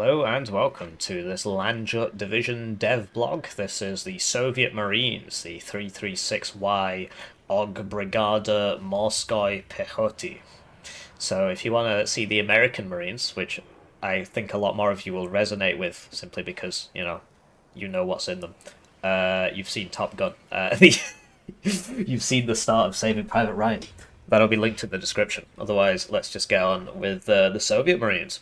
Hello and welcome to this Landjut Division Devblog. This is the Soviet Marines, the 336Y Og Brigada Morskoy Pechoty. So if you want to see the American Marines, which I think a lot more of you will resonate with simply because, you know what's in them. You've seen Top Gun. You've seen the start of Saving Private Ryan. That'll be linked in the description. Otherwise, let's just get on with the Soviet Marines.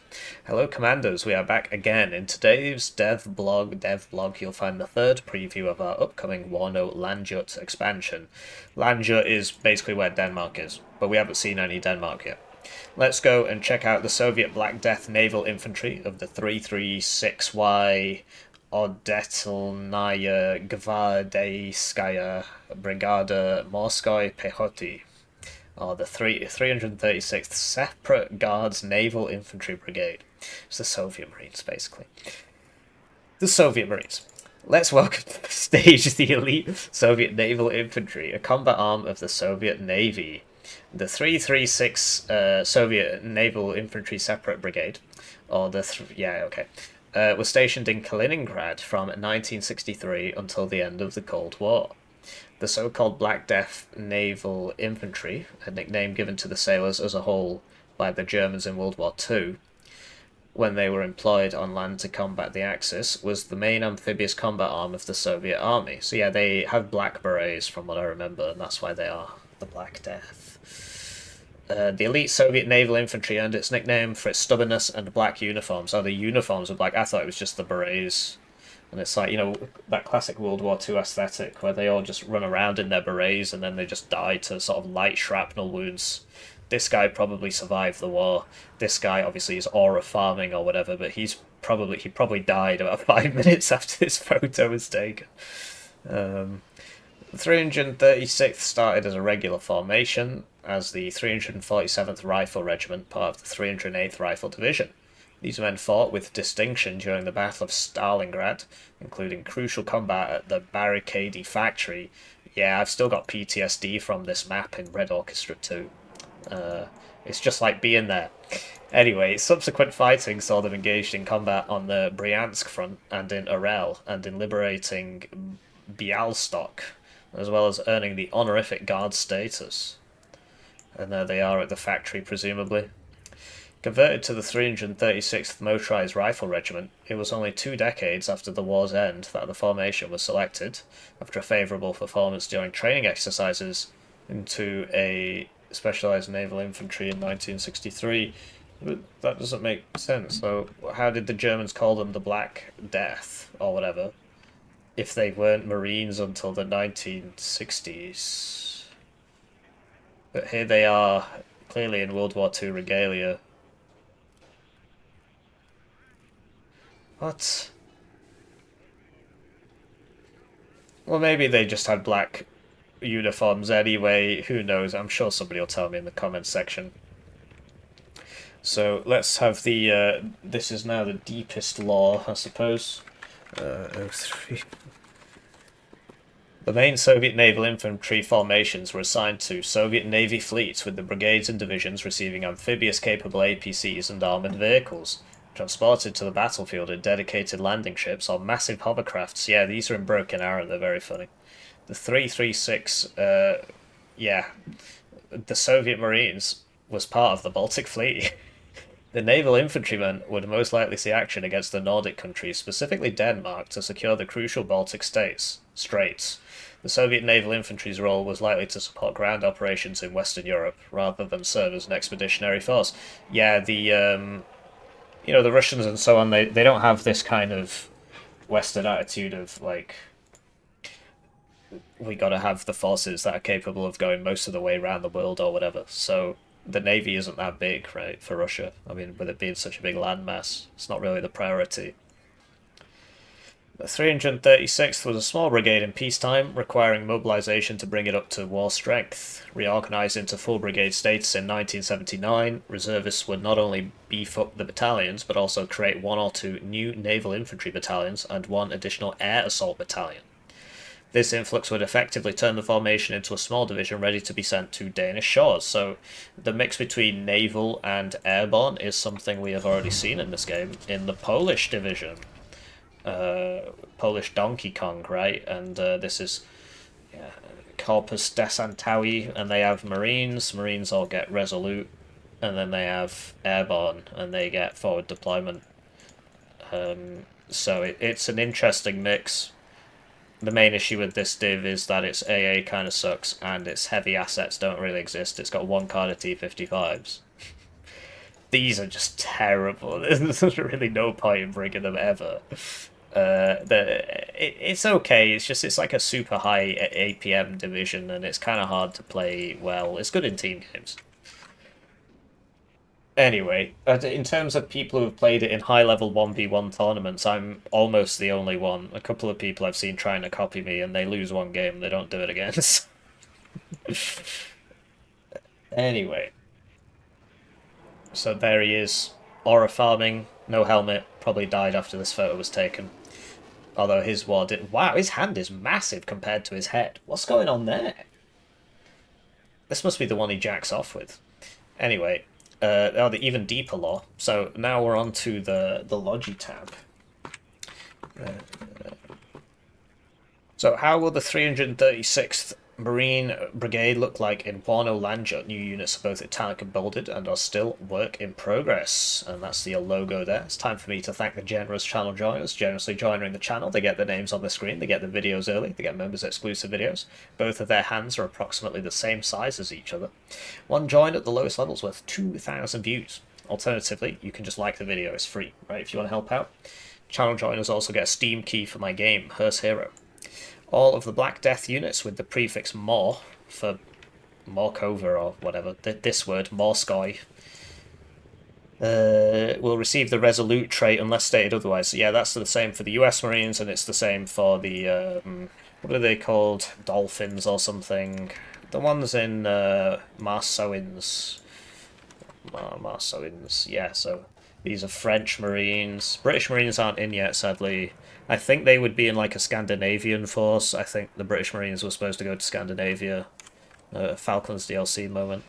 Hello, Commandos. We are back again. In today's Devblog, you'll find the third preview of our upcoming Warno Landjut expansion. Landjut is basically where Denmark is, but we haven't seen any Denmark yet. Let's go and check out the Soviet Black Death Naval Infantry of the 336Y Odetelnaya Gvardeyskaya Brigada Morskoy Pechoty, or the 336th Separate Guards Naval Infantry Brigade. It's the Soviet Marines, basically. The Soviet Marines. Let's welcome to the stage the elite Soviet Naval Infantry, a combat arm of the Soviet Navy. The 336 Soviet Naval Infantry Separate Brigade, or the... was stationed in Kaliningrad from 1963 until the end of the Cold War. The so-called Black Death Naval Infantry, a nickname given to the sailors as a whole by the Germans in World War II, when they were employed on land to combat the Axis, was the main amphibious combat arm of the Soviet Army. So yeah, they have black berets from what I remember, and that's why they are the Black Death. The elite Soviet Naval Infantry earned its nickname for its stubbornness and black uniforms. Oh, the uniforms were black. I thought it was just the berets. And it's like, that classic World War II aesthetic where they all just run around in their berets and then they just die to sort of light shrapnel wounds. This guy probably survived the war. This guy obviously is aura farming or whatever, but he probably died about 5 minutes after this photo was taken. The 336th started as a regular formation as the 347th Rifle Regiment, part of the 308th Rifle Division. These men fought with distinction during the Battle of Stalingrad, including crucial combat at the Barricade Factory. Yeah, I've still got PTSD from this map in Red Orchestra 2. It's just like being there. Anyway, subsequent fighting saw them engaged in combat on the Bryansk front and in Urel, and in liberating Bialystok, as well as earning the honorific guard status. And there they are at the factory, presumably. Converted to the 336th Motorized Rifle Regiment, it was only 2 decades after the war's end that the formation was selected, after a favourable performance during training exercises, into a specialised naval infantry in 1963. But that doesn't make sense. So how did the Germans call them the Black Death, or whatever, if they weren't Marines until the 1960s? But here they are, clearly in World War II regalia. What? Well, maybe they just had black uniforms anyway. Who knows? I'm sure somebody will tell me in the comments section. So let's have the... this is now the deepest lore, I suppose. 03. The main Soviet naval infantry formations were assigned to Soviet Navy fleets, with the brigades and divisions receiving amphibious-capable APCs and armoured vehicles, transported to the battlefield in dedicated landing ships or massive hovercrafts. Yeah, these are in Broken Arrow, they're very funny. The 336, the Soviet Marines was part of the Baltic Fleet. The naval infantrymen would most likely see action against the Nordic countries, specifically Denmark, to secure the crucial Baltic straits. The Soviet naval infantry's role was likely to support ground operations in Western Europe, rather than serve as an expeditionary force. Yeah, the Russians and so on, they don't have this kind of Western attitude of, like, we gotta have the forces that are capable of going most of the way around the world or whatever. So the Navy isn't that big, right, for Russia. I mean, with it being such a big landmass, it's not really the priority. The 336th was a small brigade in peacetime, requiring mobilization to bring it up to war strength. Reorganized into full brigade status in 1979, reservists would not only beef up the battalions, but also create 1 or 2 new naval infantry battalions and 1 additional air assault battalion. This influx would effectively turn the formation into a small division ready to be sent to Danish shores. So the mix between naval and airborne is something we have already seen in this game in the Polish division. Polish Donkey Kong, right? And this is Corpus Desantawi, and they have Marines. Marines all get Resolute, and then they have Airborne, and they get Forward Deployment. So it's an interesting mix. The main issue with this div is that its AA kind of sucks, and its heavy assets don't really exist. It's got one card of T-55s. These are just terrible. There's really no point in bringing them ever. It's okay. It's like a super high APM division, and it's kind of hard to play well. It's good in team games. Anyway, in terms of people who have played it in high-level 1v1 tournaments, I'm almost the only one. A couple of people I've seen trying to copy me, and they lose one game, they don't do it again. Anyway. So there he is. Aura farming, no helmet, probably died after this photo was taken. Although his war didn't... Wow, his hand is massive compared to his head. What's going on there? This must be the one he jacks off with. Anyway, the even deeper lore. So now we're on to the Logi tab. So how will the 336th Marine Brigade look like in Warno Landjut? New units are both italic and bolded and are still work in progress. And that's the logo there. It's time for me to thank the generous channel joiners, generously joining the channel. They get their names on the screen, they get the videos early, they get members exclusive videos. Both of their hands are approximately the same size as each other. One join at the lowest level is worth 2,000 views. Alternatively, you can just like the video, it's free, right, if you want to help out. Channel joiners also get a Steam key for my game, Hearst Hero. All of the Black Death units with the prefix Mor for Morkova or whatever, this word, Morskoi, will receive the Resolute trait unless stated otherwise. So yeah, that's the same for the US Marines, and it's the same for the, what are they called? Dolphins or something. The ones in Marsowins. Marsowins, yeah, so these are French Marines. British Marines aren't in yet, sadly. I think they would be in like a Scandinavian force. I think the British Marines were supposed to go to Scandinavia. Falcons DLC moment.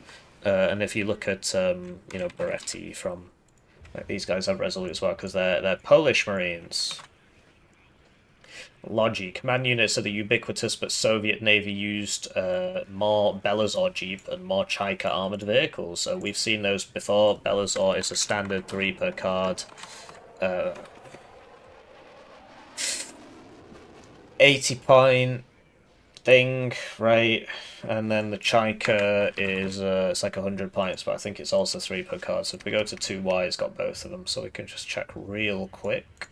And if you look at, you know, Beretti from... Like, these guys have Resolute as well, because they're Polish Marines. Logi. Command units are the ubiquitous but Soviet Navy used more Belazor Jeep and more Chaika armoured vehicles. So we've seen those before. Belazor is a standard 3 per card. 80-point thing, right? And then the Chaika is it's like 100 points, but I think it's also 3 per card. So if we go to 2Y, it's got both of them, so we can just check real quick.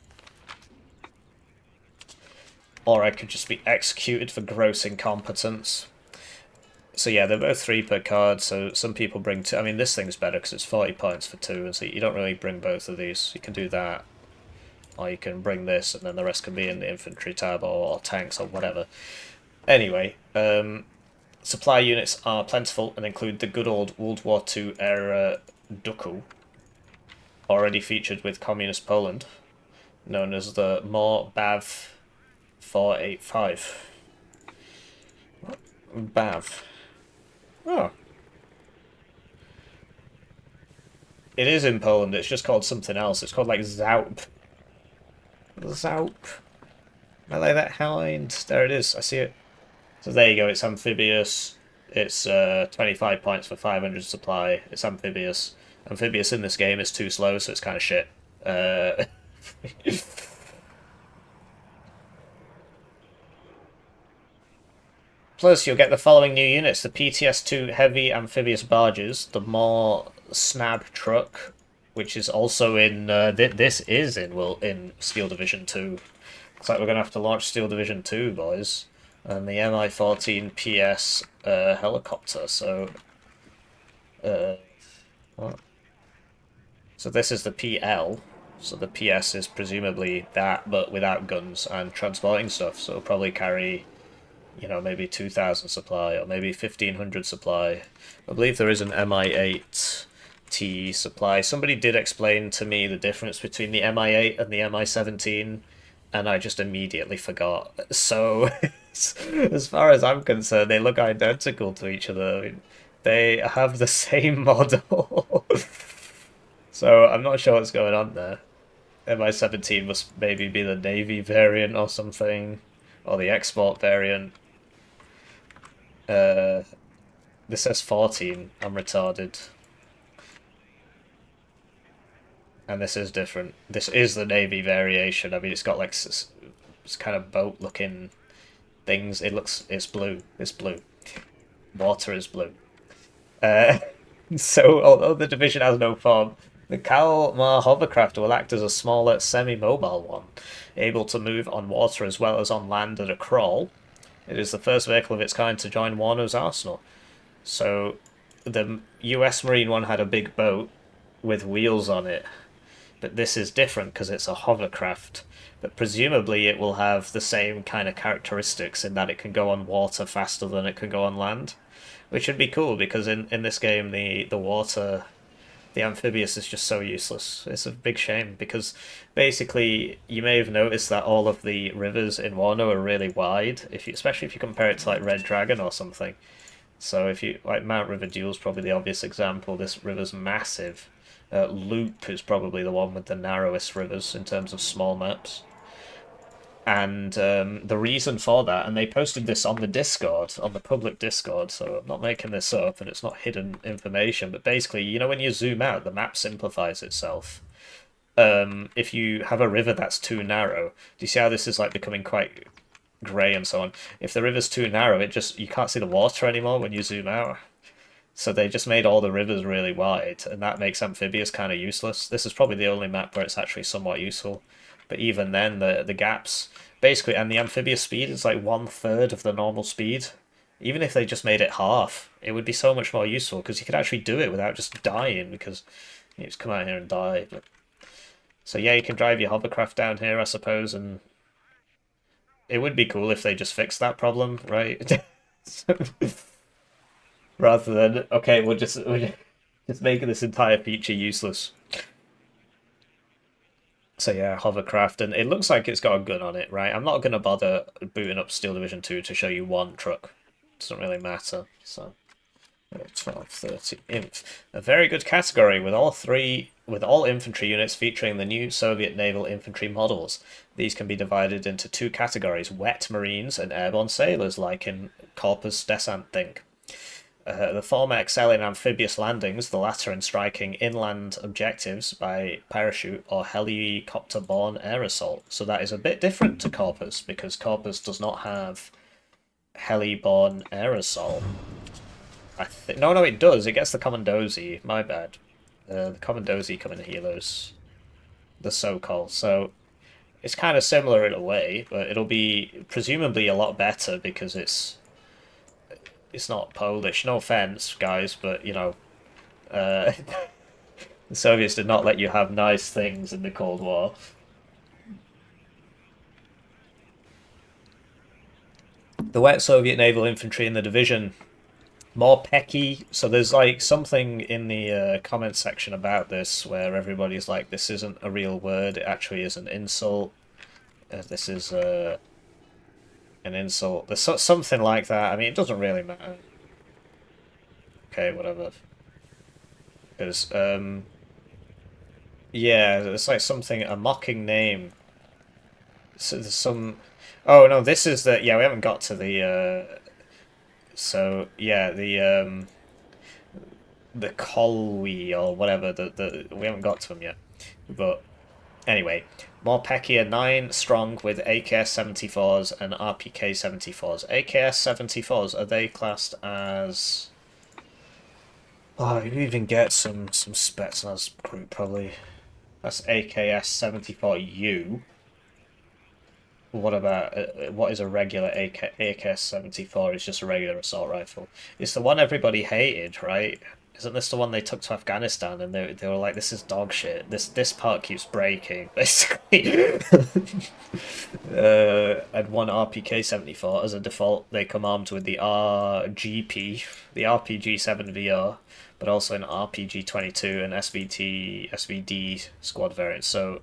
Or I could just be executed for gross incompetence. So yeah, they're both 3 per card, so some people bring 2. I mean, this thing's better because it's 40 points for 2, and so you don't really bring both of these. You can do that. Or you can bring this, and then the rest can be in the infantry tab or tanks or whatever. Anyway, supply units are plentiful and include the good old World War II era Duku, already featured with Communist Poland, known as the Mor Bav 485. What? Bav. Oh. It is in Poland, it's just called something else. It's called like Zaup. Zaup. Am I that hind? There it is, I see it. So there you go, it's amphibious. It's 25 points for 500 supply. It's amphibious. Amphibious in this game is too slow, so it's kind of shit. Plus, you'll get the following new units. The PTS-2 heavy amphibious barges, the Mor Snab truck, which is also in... this is in Steel Division 2. Looks like we're going to have to launch Steel Division 2, boys. And the Mi-14 PS helicopter, so... what? So this is the PL, so the PS is presumably that, but without guns and transporting stuff, so it'll probably carry, you know, maybe 2,000 supply, or maybe 1,500 supply. I believe there is an Mi-8 supply. Somebody did explain to me the difference between the Mi-8 and the Mi-17 and I just immediately forgot. So, as far as I'm concerned, they look identical to each other. I mean, they have the same model. So I'm not sure what's going on there. MI-17 must maybe be the Navy variant or something, or the export variant. Uh, this says 14. I'm retarded. And this is different. This is the Navy variation. I mean, it's got like it's kind of boat-looking things. It's blue. It's blue. Water is blue. Uh, so, although the division has no form, the Kalmar hovercraft will act as a smaller, semi-mobile one, able to move on water as well as on land at a crawl. It is the first vehicle of its kind to join Warno's arsenal. So, the US Marine one had a big boat with wheels on it, but this is different because it's a hovercraft. But presumably it will have the same kind of characteristics in that it can go on water faster than it can go on land, which would be cool because in this game the water, the amphibious is just so useless. It's a big shame because basically you may have noticed that all of the rivers in Warno are really wide, if you, especially if you compare it to like Red Dragon or something. So if you like Mount River Duel is probably the obvious example. This river's massive. Loop is probably the one with the narrowest rivers in terms of small maps. And the reason for that, and they posted this on the Discord, on the public Discord, so I'm not making this up and it's not hidden information, but basically, you know, when you zoom out, the map simplifies itself. If you have a river that's too narrow, do you see how this is like becoming quite grey and so on? If the river's too narrow, you can't see the water anymore when you zoom out. So they just made all the rivers really wide, and that makes amphibious kind of useless. This is probably the only map where it's actually somewhat useful. But even then, the gaps, basically, and the amphibious speed is like 1/3 of the normal speed. Even if they just made it half, it would be so much more useful, because you could actually do it without just dying, because you just come out here and die. But... So yeah, you can drive your hovercraft down here, I suppose, and it would be cool if they just fixed that problem, right? Rather than, okay, we'll just make this entire feature useless. So yeah, hovercraft, and it looks like it's got a gun on it, right? I'm not going to bother booting up Steel Division 2 to show you one truck. It doesn't really matter. So 12, 30, inf. A very good category with all infantry units featuring the new Soviet naval infantry models. These can be divided into two categories: wet marines and airborne sailors, like in Corpus Descent thing. The former excel in amphibious landings, the latter in striking inland objectives by parachute or helicopter-borne air assault. So that is a bit different to Corpus, because Corpus does not have heli-borne air assault. No, it does. It gets the Commandozi. My bad. The Commandozi come in healers, the so-called. So it's kind of similar in a way, but it'll be presumably a lot better because it's not Polish. No offense, guys, but you know, uh, the Soviets did not let you have nice things in the Cold War. The wet Soviet naval infantry in the division, more pecky. So there's like something in the comment section about this where everybody's like, this isn't a real word, it actually is an insult. This is an insult. There's something like that. I mean, it doesn't really matter. Okay, whatever. Because, yeah, it's like something, a mocking name. So there's some... Oh, no, this is the... Yeah, we haven't got to the... So, yeah, the Kolwi or whatever, we haven't got to them yet. But, anyway, more Pekia 9 strong with AKS 74s and RPK 74s. AKS 74s, are they classed as... Oh, you even get some Spetsnaz group, probably. That's AKS 74U. What about, what is a regular AKS 74? It's just a regular assault rifle. It's the one everybody hated, right? Isn't this the one they took to Afghanistan and they were like, this is dog shit. This part keeps breaking, basically. And one RPK 74 as a default, they come armed with the RGP, the RPG 7 VR, but also an RPG 22 and SVD squad variant. So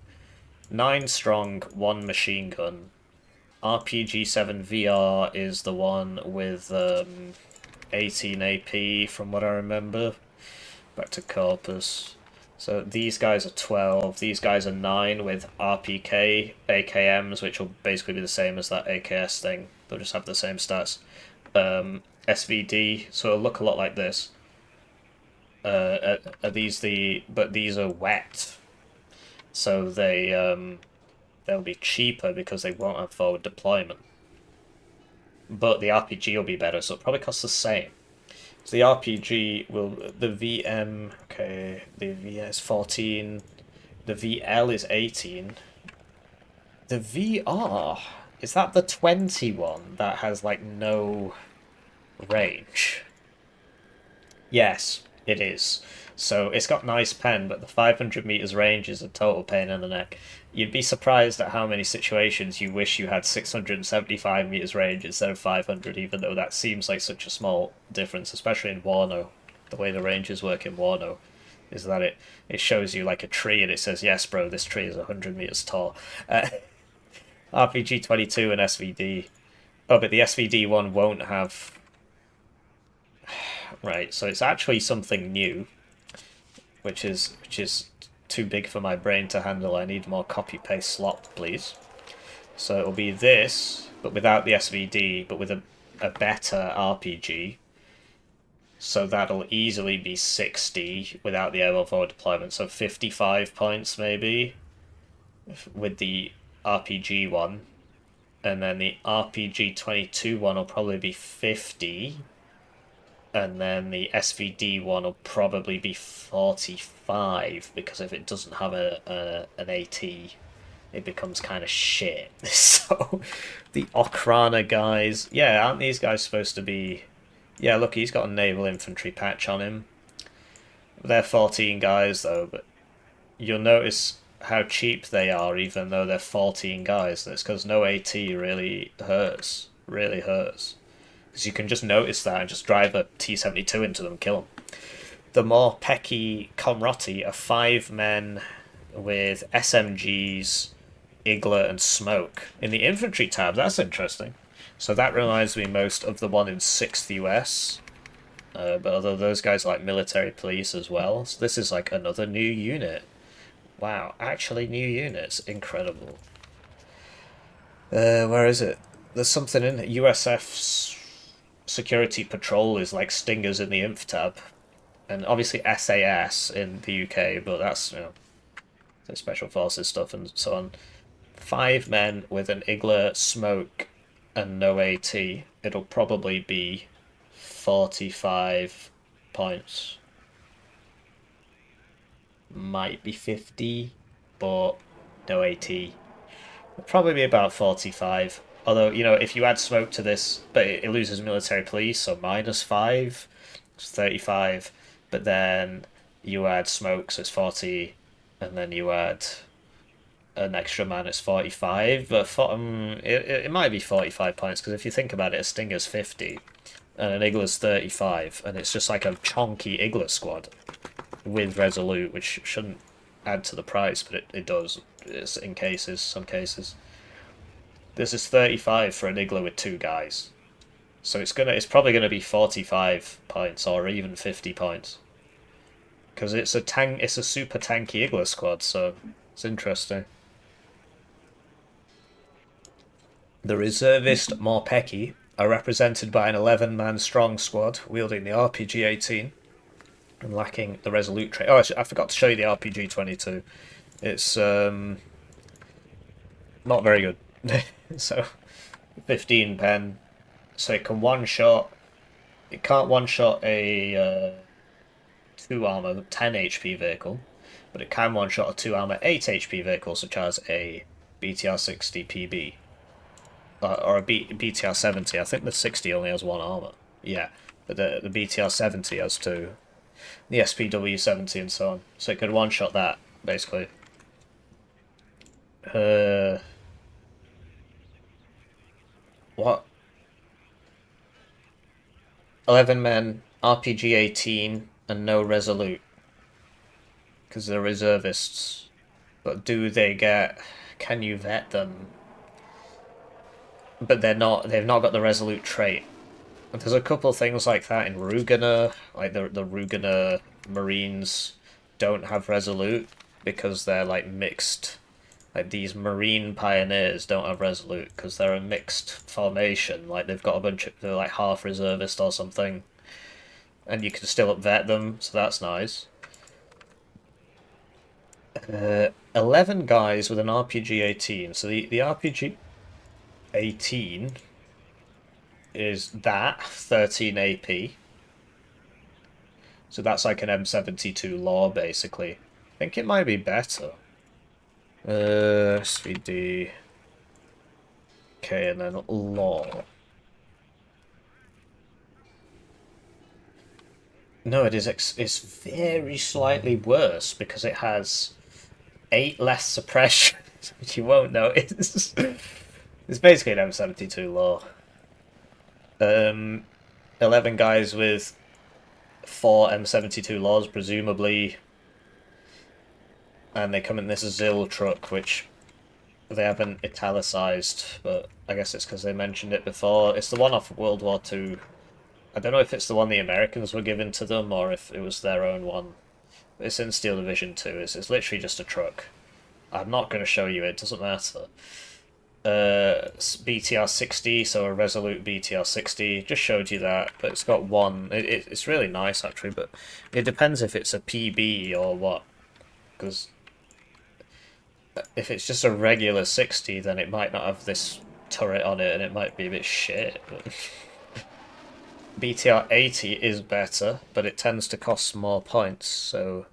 9 strong, 1 machine gun. RPG-7 VR is the one with 18 AP from what I remember. Back to Corpus. So these guys are 12, these guys are 9 with RPK, AKMs, which will basically be the same as that AKS thing. They'll just have the same stats. SVD, so it'll look a lot like this. Are these but these are wet. So they'll be cheaper because they won't have forward deployment. But the RPG will be better, so it'll probably cost the same. So the RPG will, the VM, okay, the VM is 14, the VL is 18. The VR, is that the 21 that has, like, no range? Yes, it is. So it's got nice pen, but the 500 meters range is a total pain in the neck. You'd be surprised at how many situations you wish you had 675 meters range instead of 500, even though that seems like such a small difference, especially in Warno. The way the ranges work in Warno is that it shows you like a tree and it says, yes, bro, this tree is 100 meters tall. RPG 22 and SVD. Oh, but the SVD one won't have... Right, so it's actually something new, which is too big for my brain to handle. I need more copy-paste slop, please. So it'll be this, but without the SVD, but with a better RPG. So that'll easily be 60 without the airborne forward deployment, so 55 points maybe with the RPG one. And then the RPG 22 one will probably be 50. And then the SVD one will probably be 45, because if it doesn't have an AT, it becomes kind of shit. So, the Okrana guys, yeah, aren't these guys supposed to be... Yeah, look, he's got a naval infantry patch on him. They're 14 guys, though, but you'll notice how cheap they are, even though they're 14 guys. That's because no AT really hurts. Really hurts. Because you can just notice that and just drive a T-72 into them and kill them. The more pecky Comrotti are 5 men with SMGs, Igla, and Smoke. In the infantry tab, that's interesting. So that reminds me most of the one in 6th US. But although those guys are like military police as well. So this is like another new unit. Wow, actually new units. Incredible. Where is it? There's something in USF's Security Patrol is like Stingers in the Inf tab, and obviously SAS in the UK, but that's, you know, the Special Forces stuff and so on. 5 men with an Igla, Smoke, and no AT. It'll probably be 45 points. Might be 50, but no AT. It'll probably be about 45. Although, you know, if you add Smoke to this, but it loses military police, so -5, it's 35. But then you add Smoke, so it's 40, and then you add an extra man, it's 45. But it might be 45 points, because if you think about it, a Stinger's 50, and an Igla's 35, and it's just like a chonky Igla squad with Resolute, which shouldn't add to the price, but it does. It's in cases, some cases. This is 35 for an Igla with 2 guys. So it's probably gonna be 45 points or even 50 points. Because it's a super tanky Igla squad, so it's interesting. The reservist Morpeki are represented by an 11-man strong squad wielding the RPG-18 and lacking the Resolute trait. Oh, I forgot to show you the RPG-22. It's not very good. So 15 pen, so it can one-shot. It can't one-shot a 2 armor 10 HP vehicle, but it can one-shot a 2 armor 8 HP vehicle, such as a BTR 60 PB or a BTR 70. I think the 60 only has 1 armor. Yeah, but the BTR 70 has 2. The SPW 70 and so on. So it could one-shot that basically. What? 11 men, RPG 18, and no Resolute. Because they're reservists. But do they get... can you vet them? But they've not got the Resolute trait. There's a couple of things like that in Rugener, like the Rugener Marines don't have Resolute because they're like mixed. Like these Marine Pioneers don't have Resolute because they're a mixed formation. Like they've got a bunch of, they're like half reservist or something, and you can still upvet them, so that's nice. 11 guys with an RPG 18. So the RPG 18 is that 13 AP. So that's like an M72 law, basically. I think it might be better. SVD. Okay, and then law. No, it's very slightly worse because it has 8 less suppression, which you won't notice. It's basically an M72 law. 11 guys with 4 M72 laws, presumably. And they come in this Zill truck, which they haven't italicized, but I guess it's because they mentioned it before. It's the one off World War II. I don't know if it's the one the Americans were giving to them or if it was their own one. It's in Steel Division 2. It's literally just a truck. I'm not going to show you it, doesn't matter. BTR 60, so a Resolute BTR 60, just showed you that, but it's got one. It's really nice actually, but it depends if it's a PB or what, because if it's just a regular 60, then it might not have this turret on it and it might be a bit shit. But BTR 80 is better, but it tends to cost more points, so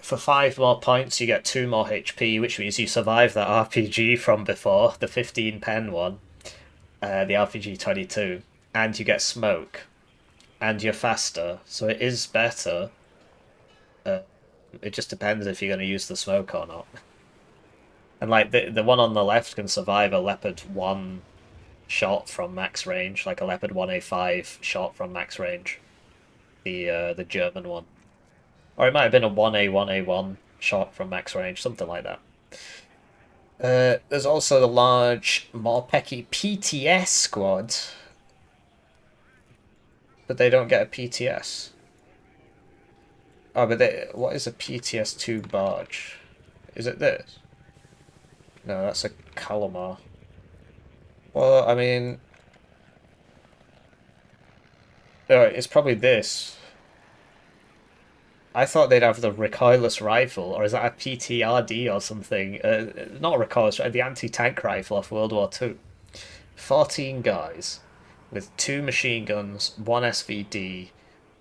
for 5 more points, you get 2 more HP, which means you survive that RPG from before, the 15 pen one, the RPG 22, and you get smoke, and you're faster, so it is better. It just depends if you're going to use the smoke or not. And like the one on the left can survive a Leopard 1 shot from max range, like a Leopard 1A5 shot from max range, the German one. Or it might have been a 1A1A1 shot from max range, something like that. There's also the large Morpeki PTS squad. But they don't get a PTS. Oh, but what is a PTS-2 barge? Is it this? No, that's a Calamar. Well, I mean... Oh, it's probably this. I thought they'd have the recoilless rifle, or is that a PTRD or something? Not recoilless, the anti-tank rifle off World War II. 14 guys with 2 machine guns, 1 SVD,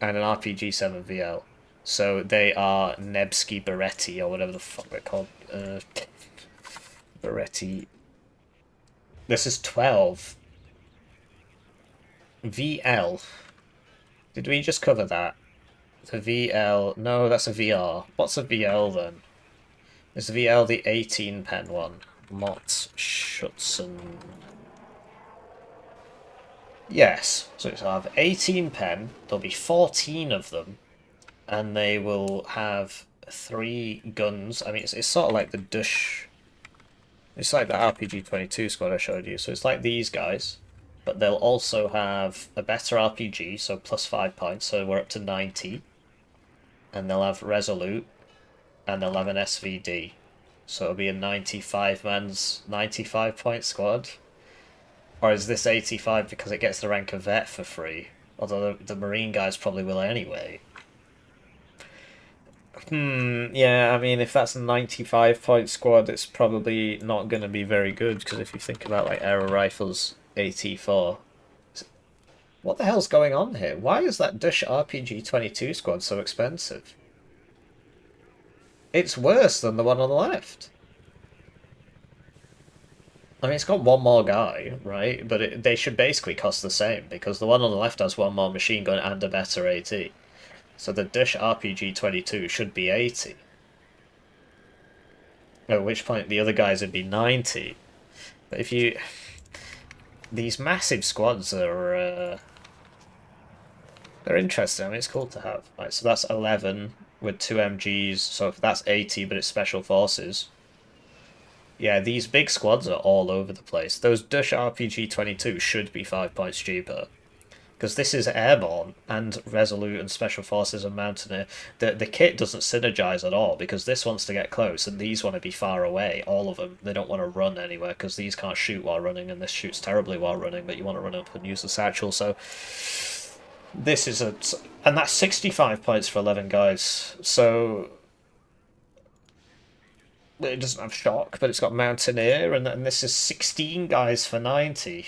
and an RPG-7 VL. So they are Nevsky Beretti, or whatever the fuck they're called. Beretti. This is 12. VL. Did we just cover that? The VL... No, that's a VR. What's a VL then? Is the VL the 18 pen one? Mott Schutzen. Yes. So it'll have 18 pen. There'll be 14 of them. And they will have 3 guns. I mean, it's sort of like the Dush... It's like the RPG-22 squad I showed you. So it's like these guys. But they'll also have a better RPG, so plus 5 points. So we're up to 90. And they'll have Resolute, and they'll have an SVD. So it'll be a 95-man's 95-point squad. Or is this 85 because it gets the rank of vet for free? Although the Marine guys probably will anyway. Yeah, I mean, if that's a 95-point squad, it's probably not going to be very good, because if you think about, like, Aero Rifles 84... What the hell's going on here? Why is that Dush RPG-22 squad so expensive? It's worse than the one on the left. I mean, it's got 1 more guy, right? But they should basically cost the same, because the one on the left has 1 more machine gun and a better AT. So the Dush RPG-22 should be 80. At which point the other guys would be 90. But if you... These massive squads are... They're interesting. I mean, it's cool to have. Right, so that's 11 with 2 MGs. So that's 80, but it's special forces. Yeah, these big squads are all over the place. Those Dutch RPG 22 should be 5 points cheaper. Because this is airborne and resolute and special forces and mountaineer. The kit doesn't synergize at all because this wants to get close and these want to be far away. All of them, they don't want to run anywhere because these can't shoot while running and this shoots terribly while running. But you want to run up and use the satchel. So this is and that's 65 points for 11 guys. So it doesn't have shock, but it's got mountaineer, and this is 16 guys for 90.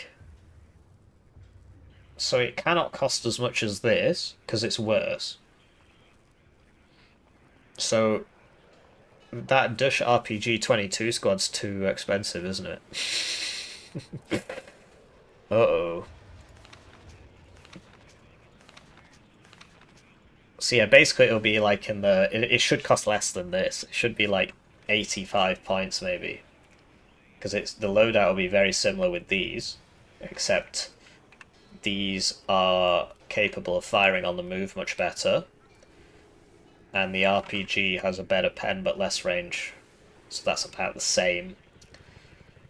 So it cannot cost as much as this, because it's worse. So that Dutch RPG 22 squad's too expensive, isn't it? Uh-oh. So yeah, basically it'll be like in the... It should cost less than this. It should be like 85 points, maybe. Because the loadout will be very similar with these, except these are capable of firing on the move much better, and the RPG has a better pen but less range, so that's about the same.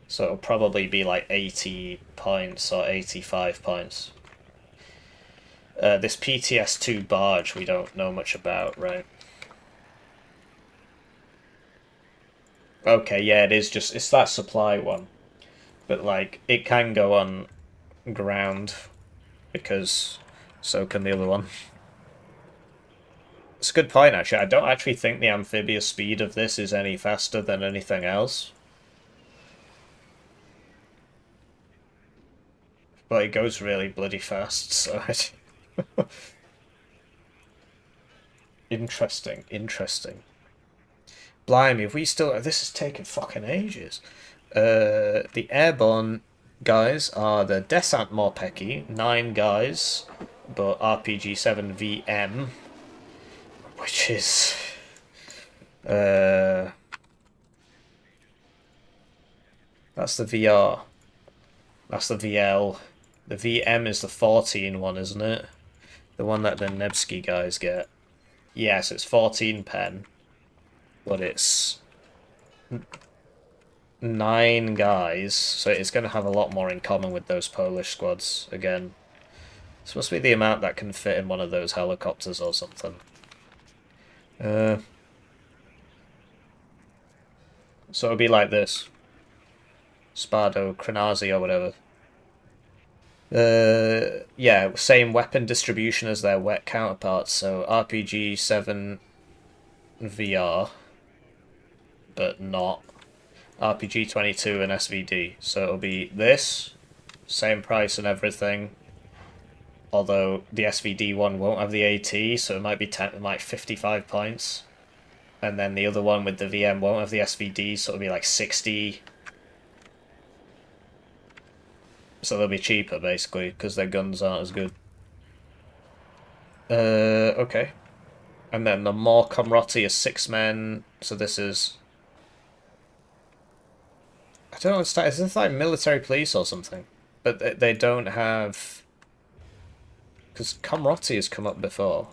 So it'll probably be like 80 points or 85 points. This PTS2 barge we don't know much about, right? Okay, yeah, it's that supply one. But like, it can go on ground, because so can the other one. It's a good point, actually. I don't actually think the amphibious speed of this is any faster than anything else. But it goes really bloody fast, so Interesting, interesting. Blimey, if we still... This is taking fucking ages. The airborne guys are the Descent Morpeki, 9 guys, but RPG 7 VM, which is that's the VR. That's the VL. The VM is the 14 one, isn't it? The one that the Nevsky guys get. Yes, it's 14 pen, but it's 9 guys, so it's going to have a lot more in common with those Polish squads again. This must be the amount that can fit in one of those helicopters or something. So it'll be like this. Spardo, Krenazi or whatever. Yeah, same weapon distribution as their wet counterparts, so RPG 7 VR, but not RPG 22 and SVD. So it'll be this, same price and everything, although the SVD one won't have the AT, so it might be 55 points. And then the other one with the VM won't have the SVD, so it'll be like 60. So they'll be cheaper, basically, because their guns aren't as good. Okay. And then the more Komrotti is 6 men, so this is... I don't know, is this like military police or something? But they don't have... Because Komrotti has come up before.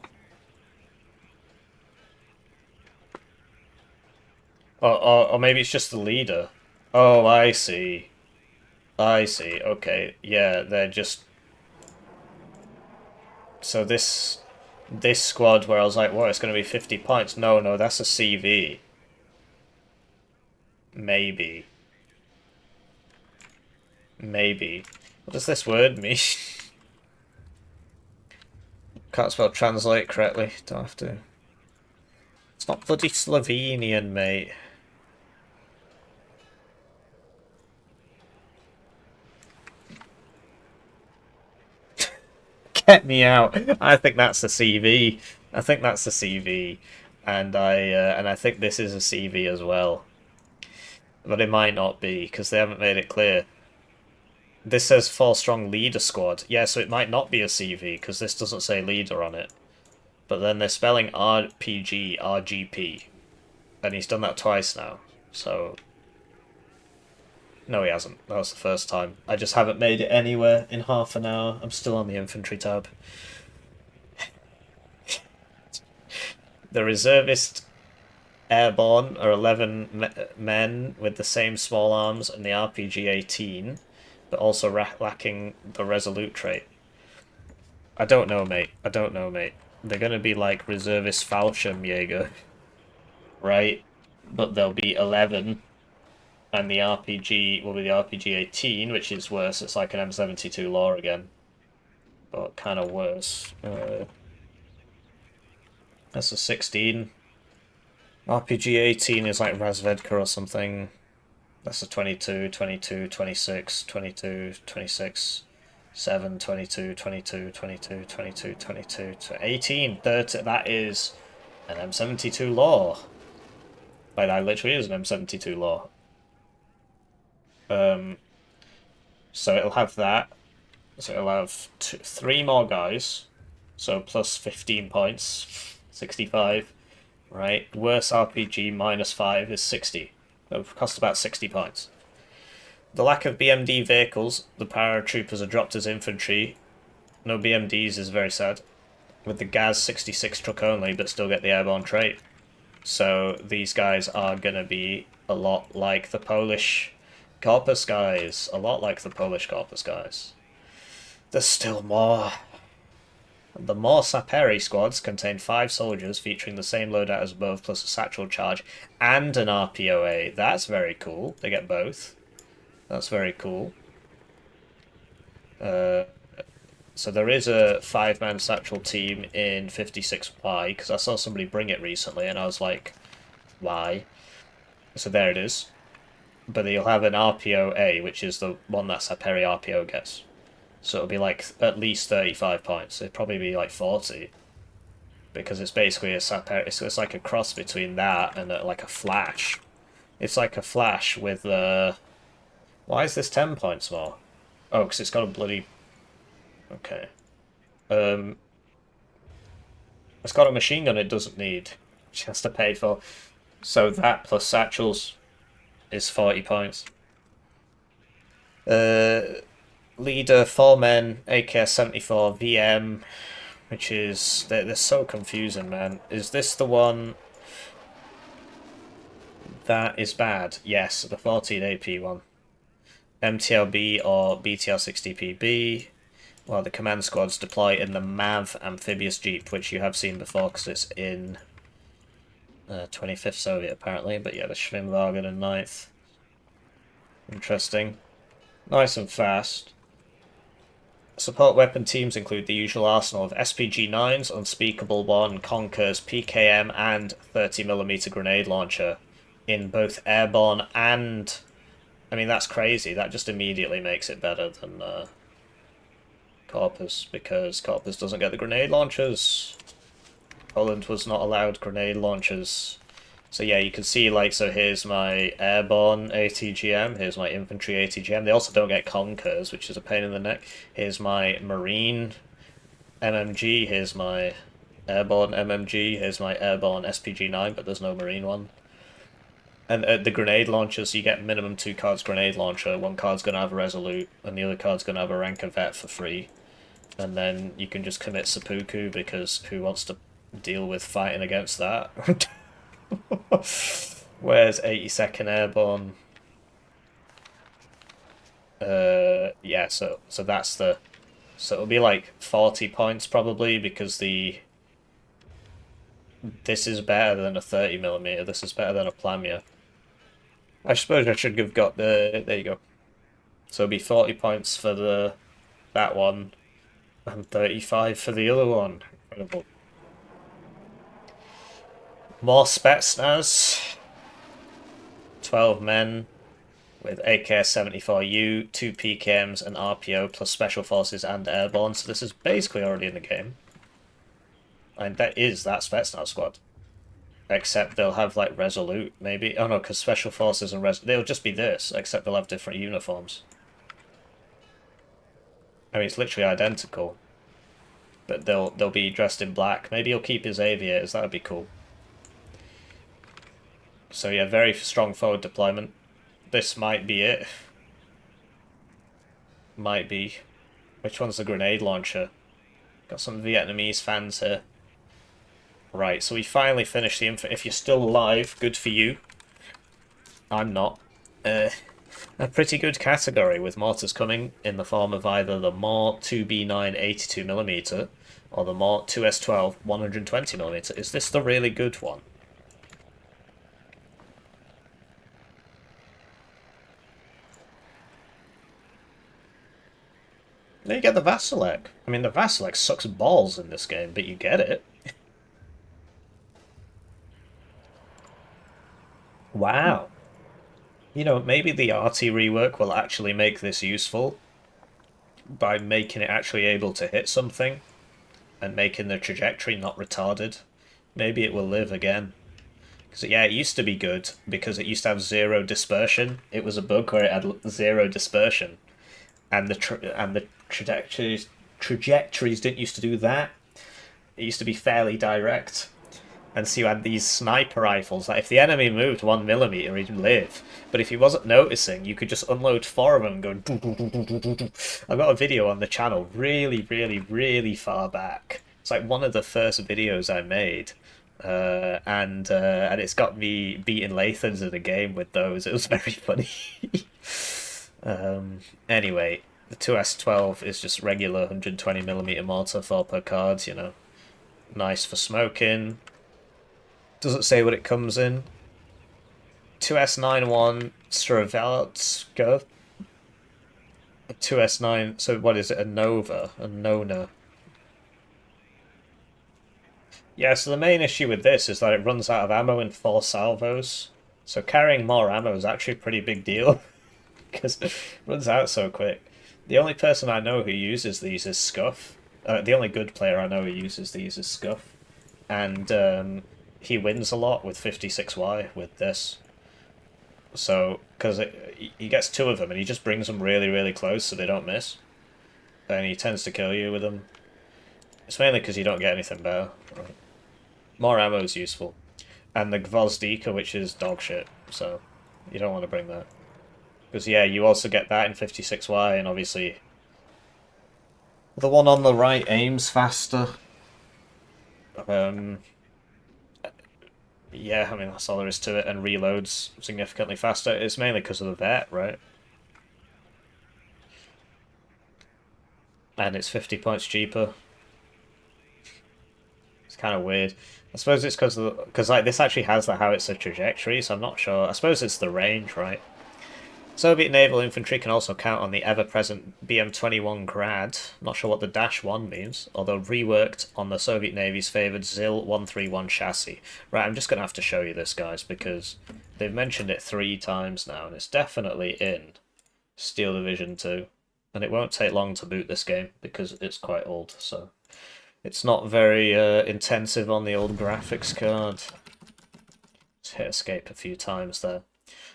Or maybe it's just the leader. Oh, I see. I see, okay. Yeah, they're just... So this squad where I was like, well, it's going to be 50 points. No, that's a CV. Maybe. Maybe. What does this word mean? Can't spell translate correctly. Don't have to. It's not bloody Slovenian, mate. Get me out. I think that's the CV. I think that's the CV. And I think this is a CV as well. But it might not be, because they haven't made it clear. This says 4-strong leader squad. Yeah, so it might not be a CV, because this doesn't say leader on it. But then they're spelling RPG, RGP. And he's done that twice now. So... No, he hasn't. That was the first time. I just haven't made it anywhere in half an hour. I'm still on the infantry tab. The reservist airborne are 11 men with the same small arms and the RPG 18, but also lacking the resolute trait. I don't know, mate. I don't know, mate. They're gonna be like reservist Fallschirmjäger, right? But they'll be 11, and the RPG will be the RPG 18, which is worse. It's like an M72 law again, but kind of worse. That's a 16. RPG 18 is like Razvedka or something. That's a 22, 22, 26, 22, 26, 7, 22, 22, 22, 22, 22, 18, 30. That is an M72 law. Like, that literally is an M72 law. So it'll have that. So it'll have 3 more guys. So plus 15 points. 65. Right? Worse RPG -5 is 60. It'll cost about 60 points. The lack of BMD vehicles, the paratroopers are dropped as infantry. No BMDs is very sad. With the GAZ 66 truck only, but still get the airborne trait. So these guys are going to be a lot like the Polish Corpus guys. A lot like the Polish Corpus guys. There's still more. The more Saperi squads contain 5 soldiers featuring the same loadout as above, plus a satchel charge and an RPOA. That's very cool. They get both. That's very cool. So there is a 5-man satchel team in 56Y, because I saw somebody bring it recently, and I was like, why? So there it is. But you'll have an RPOA, which is the one that Saperi RPO gets. So it'll be like at least 35 points. It'd probably be like 40. Because it's basically a Saperi... It's like a cross between that and like a flash. It's like a flash with... Why is this 10 points more? Oh, because it's got a bloody... Okay. It's got a machine gun it doesn't need. She has to pay for. So that plus satchels is 40 points. Leader, 4 men, AK-74, VM, which is... They're so confusing, man. Is this the one that is bad? Yes, the 14 AP one. MTLB or BTR-60PB. Well, the command squads deploy in the MAV amphibious jeep, which you have seen before because it's in 25th Soviet apparently. But yeah, the Schwimmwagen and 9th. Interesting. Nice and fast. Support weapon teams include the usual arsenal of SPG-9s, Unspeakable One, Conkers, PKM, and 30mm grenade launcher in both airborne and... I mean, that's crazy. That just immediately makes it better than... Corpus, because Corpus doesn't get the grenade launchers. Poland was not allowed grenade launchers. So yeah, you can see, like, so here's my airborne ATGM, here's my infantry ATGM. They also don't get Conkers, which is a pain in the neck. Here's my marine MMG, here's my airborne MMG, here's my airborne SPG-9, but there's no marine one. And the grenade launchers, you get minimum 2 cards grenade launcher. 1 card's going to have a resolute, and the other card's going to have a rank of vet for free. And then you can just commit seppuku, because who wants to deal with fighting against that? Where's 82nd Airborne? Yeah, so that's the... So it'll be like 40 points probably, because the... This is better than a 30mm, this is better than a Plamia. I suppose I should have got the... There you go. So it'll be 40 points for that one, and 35 for the other one. Incredible. More Spetsnaz. 12 men with AK-74U, 2 PKMs, and RPO, plus Special Forces and Airborne. So this is basically already in the game. And that is that Spetsnaz squad. Except they'll have, like, Resolute, maybe. Oh no, because Special Forces and they'll just be this, except they'll have different uniforms. I mean, it's literally identical. But they'll be dressed in black. Maybe he'll keep his aviators, that would be cool. So yeah, very strong forward deployment. This might be it. Might be. Which one's the grenade launcher? Got some Vietnamese fans here. Right, so we finally finished the Infantry. If you're still alive, good for you. I'm not. Uh, a pretty good category with mortars coming in the form of either the Mort 2B9 82mm or the Mort 2S12 120mm. Is this the really good one? Then you get the Vasilek. I mean, the Vasilek sucks balls in this game, but you get it. Wow. You know, maybe the RT rework will actually make this useful by making it actually able to hit something and making the trajectory not retarded. Maybe it will live again. Because, yeah, it used to be good because it used to have zero dispersion. It was a bug where it had zero dispersion. And the trajectories didn't used to do that. It used to be fairly direct. And so you had these sniper rifles that if the enemy moved 1 millimeter, he'd live. But if he wasn't noticing, you could just unload four of them going. I've got a video on the channel really, really, really far back. It's like one of the first videos I made. And it's got me beating Lathans in a game with those. It was very funny. Anyway, the 2S12 is just regular 120mm mortar, 4 per card, you know. Nice for smoking. Doesn't say what it comes in. 2S91 Stravelska. 2S9, so what is it? A Nova? A Nona? Yeah, so the main issue with this is that it runs out of ammo in 4 salvos. So carrying more ammo is actually a pretty big deal. Because it runs out so quick. The only person I know who uses these is Scuff. The only good player I know who uses these is Scuff. And he wins a lot with 56Y with this. So, because he gets 2 of them and he just brings them really, really close so they don't miss. And he tends to kill you with them. It's mainly because you don't get anything better. Right. More ammo is useful. And the Gvozdika, which is dog shit, so you don't want to bring that. Because, yeah, you also get that in 56Y, and obviously the one on the right aims faster. Yeah, I mean, that's all there is to it, and reloads significantly faster. It's mainly because of the vet, right? And it's 50 points cheaper. It's kind of weird. I suppose it's because like this actually has the howitzer trajectory, so I'm not sure. I suppose it's the range, right? Soviet naval infantry can also count on the ever-present BM-21 Grad. Not sure what the -1 means, although reworked on the Soviet Navy's favoured ZIL-131 chassis. Right, I'm just going to have to show you this, guys, because they've mentioned it 3 times now, and it's definitely in Steel Division 2. And it won't take long to boot this game, because it's quite old, so it's not very intensive on the old graphics card. Just hit escape a few times there.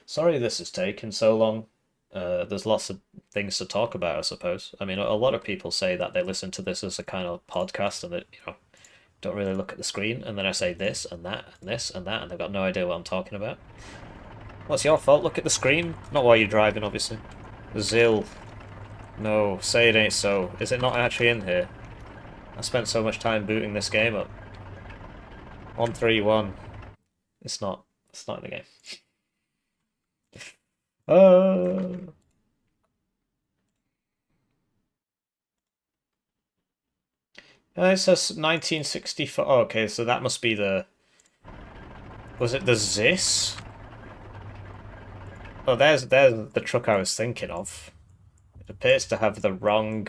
Sorry this has taken so long. There's lots of things to talk about, I suppose. I mean, a lot of people say that they listen to this as a kind of podcast and that, you know, don't really look at the screen. And then I say this and that and this and that, and they've got no idea what I'm talking about. What's your fault? Look at the screen. Not while you're driving, obviously. Zil. No, say it ain't so. Is it not actually in here? I spent so much time booting this game up. 131. It's not. It's not in the game. Uh... it says 1964. Oh, okay, so that must be the... Was it the Zis? Oh, there's the truck I was thinking of. It appears to have the wrong...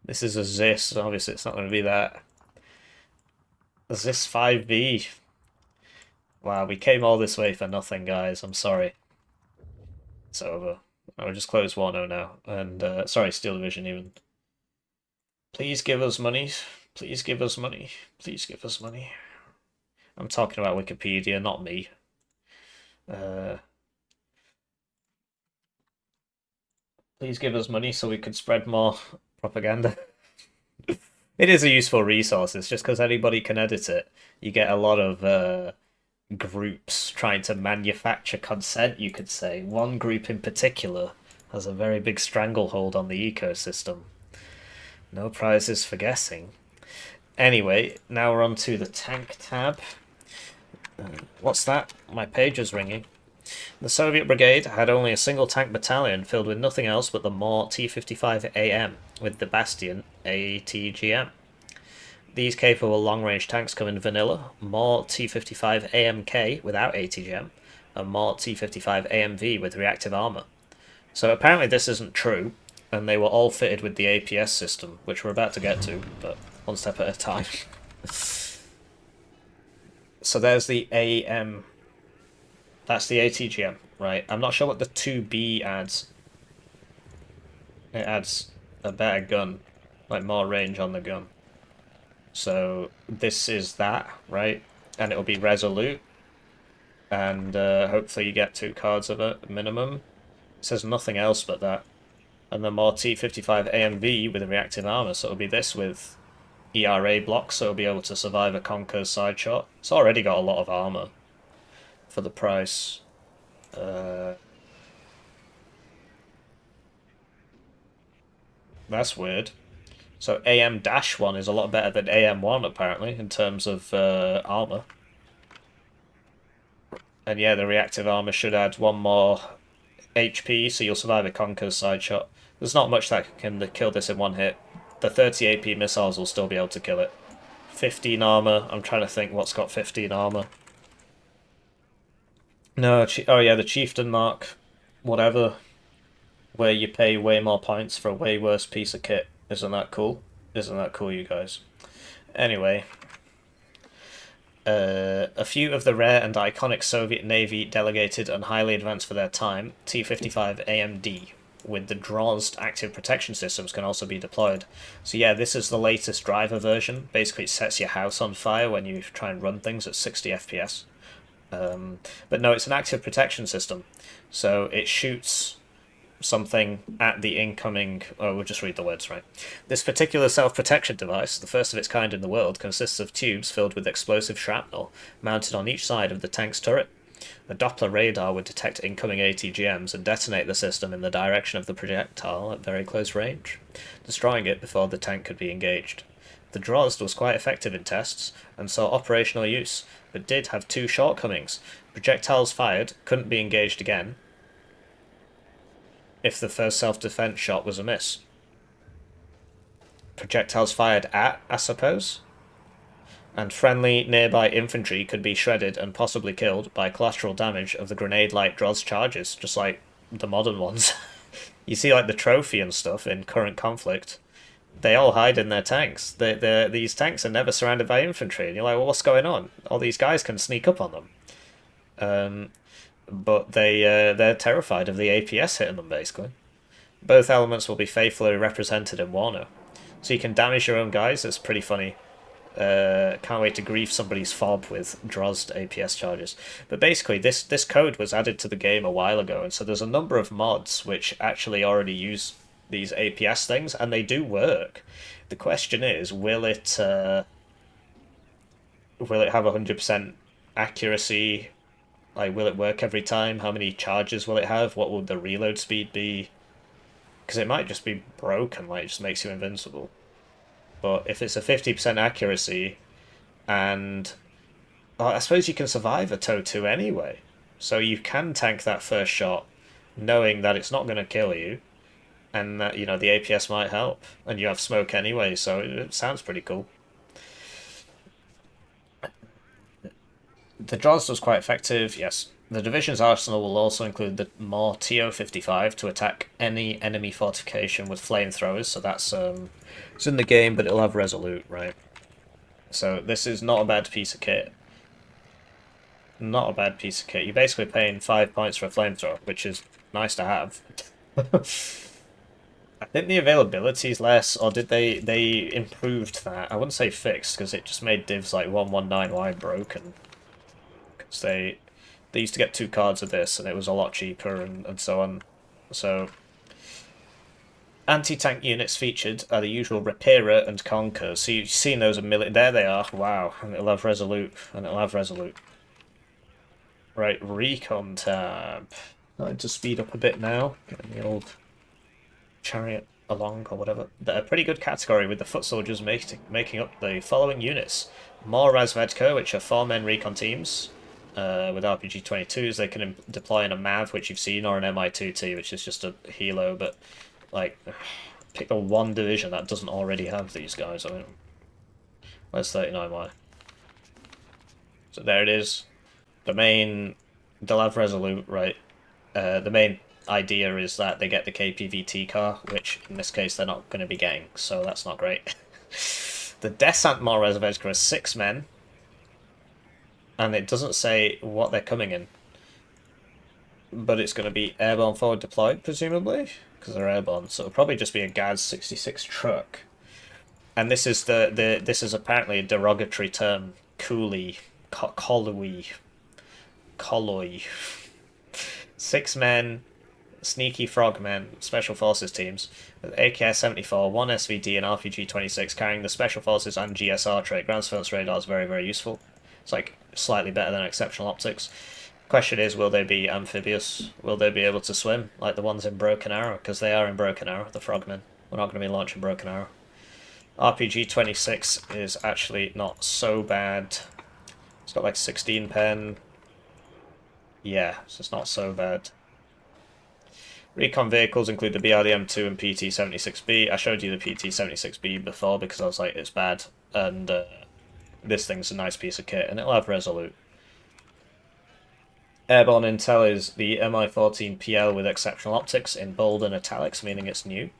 this is a Zis. Obviously, it's not going to be that. Zis 5B. Wow, we came all this way for nothing, guys. I'm sorry. It's over. I'll just close Warno now. And, sorry, Steel Division even. Please give us money. Please give us money. Please give us money. I'm talking about Wikipedia, not me. Please give us money so we could spread more propaganda. It is a useful resource. It's just because anybody can edit it. You get a lot of groups trying to manufacture consent, you could say. One group in particular has a very big stranglehold on the ecosystem. No prizes for guessing. Anyway, now we're on to the tank tab. What's that? My page is ringing. The Soviet brigade had only a single tank battalion filled with nothing else but the More T-55AM with the Bastion ATGM. These capable long-range tanks come in vanilla, More T-55 AMK without ATGM, and More T-55 AMV with reactive armour. So apparently this isn't true, and they were all fitted with the APS system, which we're about to get to, but one step at a time. So there's the AM. That's the ATGM, right? I'm not sure what the 2B adds. It adds a better gun, like more range on the gun. So this is that, right? And it'll be resolute. And hopefully you get 2 cards of it, minimum. It says nothing else but that. And the more T-55 AMV with a reactive armor, so it'll be this with ERA blocks, so it'll be able to survive a Conquer's side shot. It's already got a lot of armor for the price. That's weird. So AM-1 is a lot better than AM-1, apparently, in terms of armor. And yeah, the reactive armor should add 1 more HP, so you'll survive a Conquer's side shot. There's not much that can kill this in 1 hit. The 30 AP missiles will still be able to kill it. 15 armor. I'm trying to think what's got 15 armor. No, oh yeah, the Chieftain Mark, whatever, where you pay way more points for a way worse piece of kit. Isn't that cool? Isn't that cool, you guys? Anyway, a few of the rare and iconic Soviet Navy delegated and highly advanced for their time, T-55 AMD, with the Drozd active protection systems can also be deployed. So yeah, this is the latest driver version. Basically it sets your house on fire when you try and run things at 60 FPS. But no, it's an active protection system. So it shoots something at the incoming... Oh, we'll just read the words, right. This particular self-protection device, the first of its kind in the world, consists of tubes filled with explosive shrapnel mounted on each side of the tank's turret. The Doppler radar would detect incoming ATGMs and detonate the system in the direction of the projectile at very close range, destroying it before the tank could be engaged. The Drozd was quite effective in tests and saw operational use, but did have 2 shortcomings. Projectiles fired couldn't be engaged again if the first self-defense shot was a miss. Projectiles fired at, I suppose? And friendly nearby infantry could be shredded and possibly killed by collateral damage of the grenade-like Drozd charges, just like the modern ones. You see like the trophy and stuff in current conflict. They all hide in their tanks. These tanks are never surrounded by infantry, and you're like, well, what's going on? All these guys can sneak up on them. But they're terrified of the APS hitting them, basically. Both elements will be faithfully represented in Warno. So you can damage your own guys, it's pretty funny. Can't wait to grief somebody's fob with Drozd APS charges. But basically, this code was added to the game a while ago, and so there's a number of mods which actually already use these APS things, and they do work. The question is, will it have 100% accuracy? Like, will it work every time? How many charges will it have? What will the reload speed be? Because it might just be broken, like it just makes you invincible. But if it's a 50% accuracy, and I suppose you can survive a TOW2 anyway. So you can tank that first shot, knowing that it's not going to kill you, and that, you know, the APS might help. And you have smoke anyway, so it sounds pretty cool. The Drozd was quite effective, yes. The division's arsenal will also include the more TO-55 to attack any enemy fortification with flamethrowers, so that's it's in the game, but it'll have resolute, right? So this is not a bad piece of kit. Not a bad piece of kit. You're basically paying 5 points for a flamethrower, which is nice to have. I think the availability is less, or did they improved that? I wouldn't say fixed, because it just made divs like 119Y broken. Because they used to get 2 cards of this, and it was a lot cheaper, and so on. So, anti-tank units featured are the usual Repairer and Conquer. So you've seen those a million. There they are. Wow, and it'll have resolute, and it'll have resolute. Right, Recon tab. I need to speed up a bit now. Getting the old chariot along or whatever. They're a pretty good category with the foot soldiers making up the following units. More Razvedka, which are 4-men recon teams. With RPG-22s, they can deploy in a MAV, which you've seen, or an MI2T, which is just a helo, but, like, pick the one division that doesn't already have these guys. I mean, where's 39Y? So there it is. They'll have Resolute, right? The main idea is that they get the KPVT car, which in this case they're not going to be getting, so that's not great. The Descent Morezovezka are 6 men, and it doesn't say what they're coming in. But it's going to be airborne forward deployed, presumably, because they're airborne, so it'll probably just be a GAZ 66 truck. And this is this is apparently a derogatory term, coolie, colloy. 6 men, sneaky frogmen, special forces teams, with AKS-74, 1 SVD and RPG-26 carrying the special forces and GSR trait. Ground surveillance radar is very, very useful. It's like slightly better than exceptional optics. Question is, will they be amphibious? Will they be able to swim like the ones in Broken Arrow? Because they are in Broken Arrow, the frogmen. We're not going to be launching Broken Arrow. RPG-26 is actually not so bad. It's got like 16 pen. Yeah, so it's not so bad. Recon vehicles include the BRDM-2 and PT-76B. I showed you the PT-76B before because I was like, it's bad. And this thing's a nice piece of kit, and it'll have Resolute. Airborne intel is the Mi-14PL with exceptional optics in bold and italics, meaning it's new.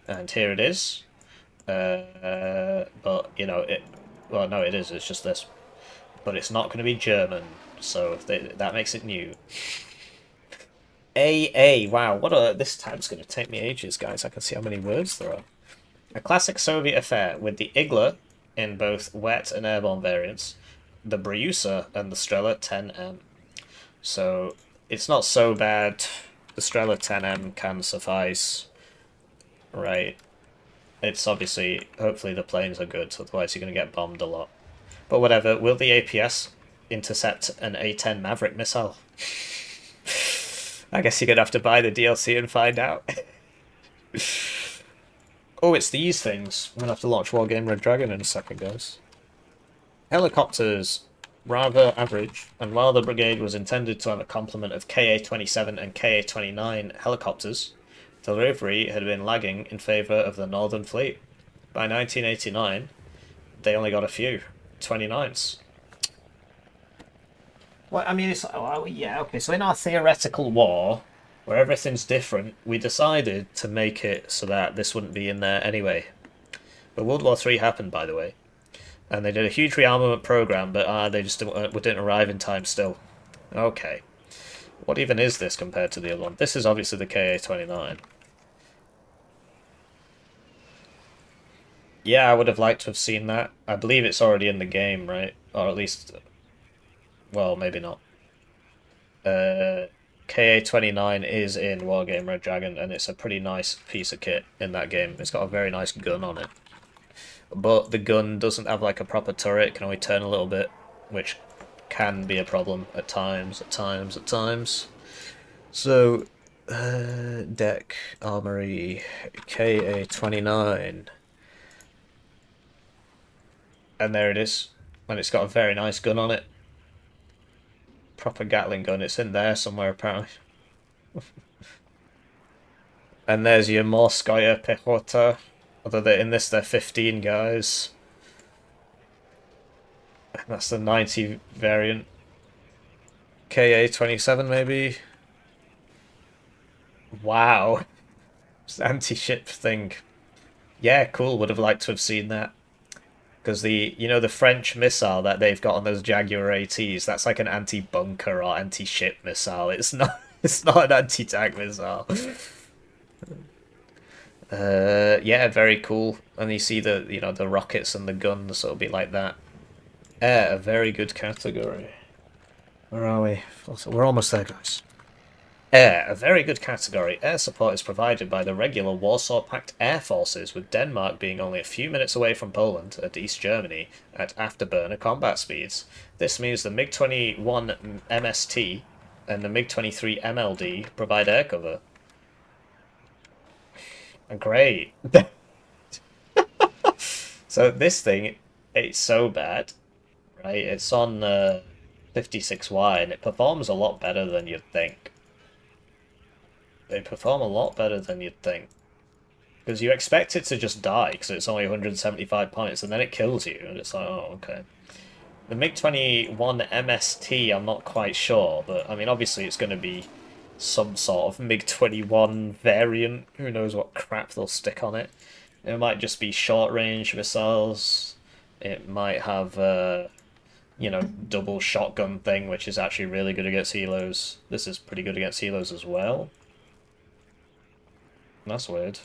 And here it is. But, you know, well, no, it is, it's just this. But it's not going to be German, so that makes it new. AA, wow, this tab's going to take me ages, guys. I can see how many words there are. A classic Soviet affair with the Igla in both wet and airborne variants, the Bryusa and the Strela 10M. So it's not so bad. The Strela 10M can suffice, right? It's obviously, hopefully the planes are good, otherwise you're going to get bombed a lot. But whatever, will the APS intercept an A-10 Maverick missile? I guess you're going to have to buy the DLC and find out. Oh, it's these things. I'm going to have to launch Wargame Red Dragon in a second, guys. Helicopters, rather average, and while the brigade was intended to have a complement of KA-27 and KA-29 helicopters, delivery had been lagging in favour of the Northern Fleet. By 1989, they only got a few 29s. Well, I mean, yeah, okay, so in our theoretical war, where everything's different, we decided to make it so that this wouldn't be in there anyway. But World War III happened, by the way. And they did a huge rearmament program, but they just didn't arrive in time still. Okay. What even is this compared to the other one? This is obviously the KA-29. Yeah, I would have liked to have seen that. I believe it's already in the game, right? Or at least... Well, maybe not. KA-29 is in Wargame Red Dragon, and it's a pretty nice piece of kit in that game. It's got a very nice gun on it. But the gun doesn't have like a proper turret, it can only turn a little bit, which can be a problem at times. So, deck, armory, KA-29. And there it is. And it's got a very nice gun on it. Proper Gatling gun, it's in there somewhere apparently. And there's your Morskaya Pechota. Although in this they're 15 guys. That's the 90 variant. KA-27 maybe? Wow. It's the anti-ship thing. Yeah, cool, would have liked to have seen that. Because the French missile that they've got on those Jaguar ATs, that's like an anti-bunker or anti-ship missile. It's not an anti-tank missile. Yeah, very cool. And you see the rockets and the guns, so it'll be like that. Air, a very good category. Where are we? We're almost there, guys. Air, a very good category. Air support is provided by the regular Warsaw Pact Air Forces, with Denmark being only a few minutes away from Poland at East Germany at afterburner combat speeds. This means the MiG-21 MST and the MiG-23 MLD provide air cover. Great. So this thing, it's so bad, right? It's on 56Y and it performs a lot better than you'd think. They perform a lot better than you'd think. Because you expect it to just die because it's only 175 points and then it kills you and it's like, oh, okay. The MiG-21 MST, I'm not quite sure, but I mean, obviously it's going to be some sort of MiG-21 variant. Who knows what crap they'll stick on it. It might just be short-range missiles. It might have, double shotgun thing, which is actually really good against helos. This is pretty good against helos as well. That's weird.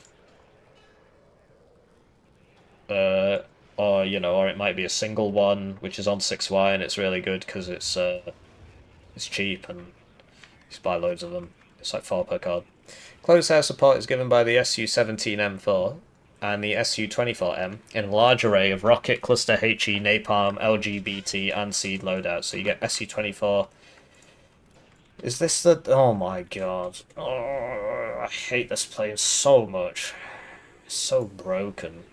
Or it might be a single one, which is on 6Y, and it's really good because it's cheap and you just buy loads of them. It's like 4 per card. Close air support is given by the Su-17M4 and the Su-24M in a large array of rocket, cluster, HE, napalm, LGBT, and seed loadouts. So you get Su-24. Is this the... Oh my god. Oh, I hate this plane so much. It's so broken.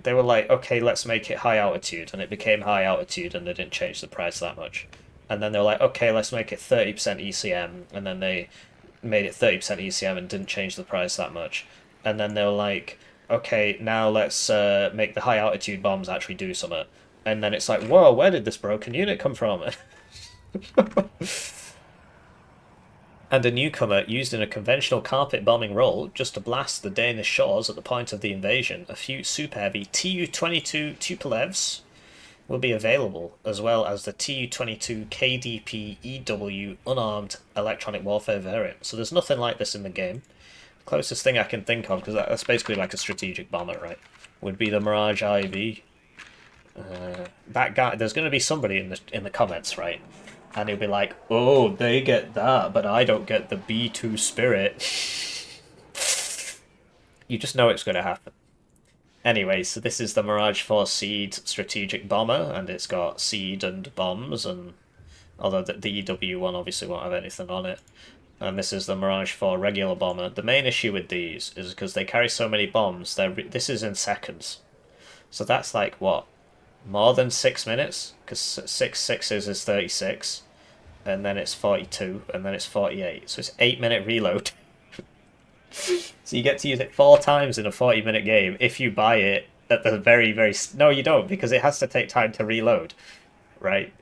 They were like, okay, let's make it high altitude, and it became high altitude, and they didn't change the price that much. And then they were like, okay, let's make it 30% ECM, and then they made it 30% ECM and didn't change the price that much. And then they were like, okay, now let's make the high altitude bombs actually do something. And then it's like, whoa, where did this broken unit come from? And a newcomer used in a conventional carpet bombing role just to blast the Danish shores at the point of the invasion. A few super heavy Tu-22 Tupolevs will be available, as well as the Tu-22 KDP EW unarmed electronic warfare variant. So there's nothing like this in the game. Closest thing I can think of, because that's basically like a strategic bomber, right, would be the Mirage IV. That guy, there's going to be somebody in the comments, right, and he'll be like, oh, they get that, but I don't get the B2 Spirit. You just know it's going to happen. Anyway, so this is the Mirage 4 Seed strategic bomber, and it's got seed and bombs, and although the EW one obviously won't have anything on it. And this is the Mirage 4 regular bomber. The main issue with these is because they carry so many bombs, this is in seconds. So that's like, what, more than 6 minutes? Because 6 sixes is 36, and then it's 42, and then it's 48. So it's 8-minute reload. So you get to use it 4 times in a 40-minute game if you buy it at the very, very... No, you don't, because it has to take time to reload, right?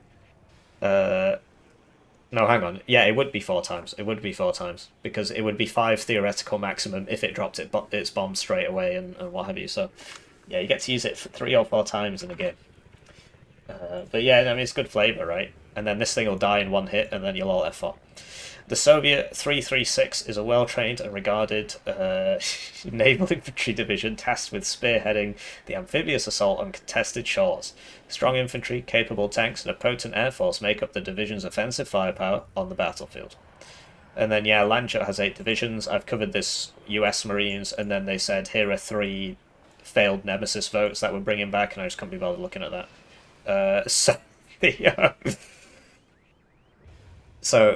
No, hang on. Yeah, it would be 4 times. It would be 4 times, because it would be 5 theoretical maximum if it dropped its bomb straight away and what have you. So, yeah, you get to use it for 3 or 4 times in a game. But yeah, I mean, it's good flavor, right? And then this thing will die in 1 hit, and then you'll all F4. The Soviet 336 is a well-trained and regarded naval infantry division tasked with spearheading the amphibious assault on contested shores. Strong infantry, capable tanks, and a potent air force make up the division's offensive firepower on the battlefield. And then, yeah, Landjut has 8 divisions. I've covered this US Marines, and then they said, here are 3 failed Nemesis votes that we're bringing back, and I just couldn't be bothered looking at that. So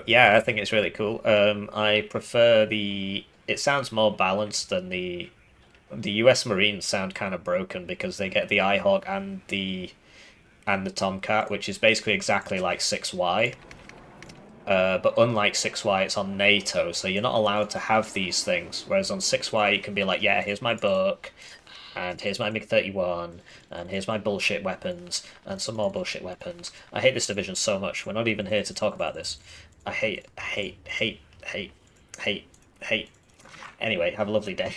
yeah, I think it's really cool. I prefer it sounds more balanced than the US Marines sound kind of broken because they get the Eyehawk and the Tomcat, which is basically exactly like 6Y. But unlike 6Y, it's on NATO, so you're not allowed to have these things. Whereas on 6Y, you can be like, yeah, here's my book, and here's my MiG-31, and here's my bullshit weapons, and some more bullshit weapons. I hate this division so much. We're not even here to talk about this. I hate it. Hate. Anyway, have a lovely day.